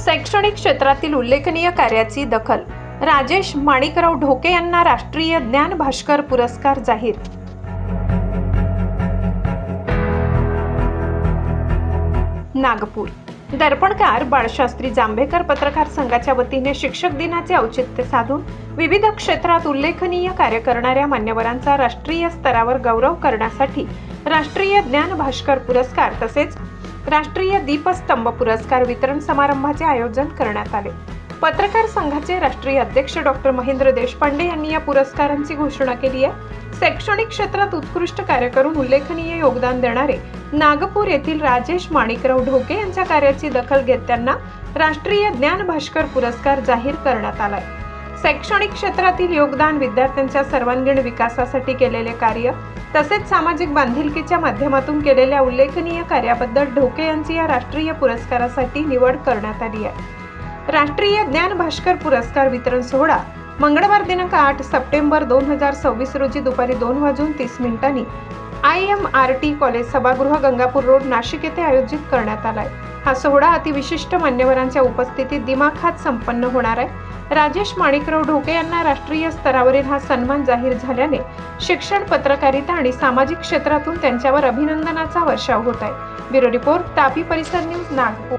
शैक्षणिक क्षेत्रातील उल्लेखनीय कार्याची दखल. राजेश माणिकराव ढोके यांना राष्ट्रीय ज्ञान भास्कर पुरस्कार जाहीर. नागपूर. दर्पणकार बाळशास्त्री जांभेकर पत्रकार संघाच्या वतीने शिक्षक दिनाचे औचित्य साधून विविध क्षेत्रात उल्लेखनीय कार्य करणाऱ्या मान्यवरांचा राष्ट्रीय स्तरावर गौरव करण्यासाठी राष्ट्रीय ज्ञान भास्कर पुरस्कार तसेच राष्ट्रीय दीपस्तंभ पुरस्कार वितरण समारंभाचे आयोजन करण्यात आले. पत्रकार संघाचे राष्ट्रीय अध्यक्ष डॉक्टर महेंद्र देशपांडे यांनी या पुरस्कारांची घोषणा केली आहे. शैक्षणिक क्षेत्रात उत्कृष्ट कार्य करून उल्लेखनीय योगदान देणारे नागपूर येथील राजेश माणिकराव ढोके यांच्या कार्याची दखल घेत त्यांना राष्ट्रीय ज्ञान भास्कर पुरस्कार जाहीर करण्यात आलाय. शैक्षणिक क्षेत्रातील योगदान, विद्यार्थ्यांच्या सर्वांगीण विकासासाठी केलेले कार्य तसेच सामाजिक बांधिलकीच्या माध्यमातून केलेल्या उल्लेखनीय कार्याबद्दल ढोके यांची या राष्ट्रीय पुरस्कारासाठी निवड करण्यात आली आहे. राष्ट्रीय ज्ञान भास्कर पुरस्कार वितरण सोहळा मंगळवार दिनांक 8 सप्टेंबर 2026 रोजी दुपारी 2:30 IMRT कॉलेज सभागृह गंगापूर रोड नाशिक येथे आयोजित करण्यात आलाय. हा सोहळा अतिविशिष्ट मान्यवरांच्या उपस्थितीत दिमाखात संपन्न होणार आहे. राजेश माणिकराव ढोके यांना राष्ट्रीय स्तरावरील हा सन्मान जाहीर झाल्याने शिक्षण, पत्रकारिता आणि सामाजिक क्षेत्रातून त्यांच्यावर अभिनंदनाचा वर्षाव होत आहे. ब्युरो रिपोर्ट, तापी परिसर न्यूज, नागपूर.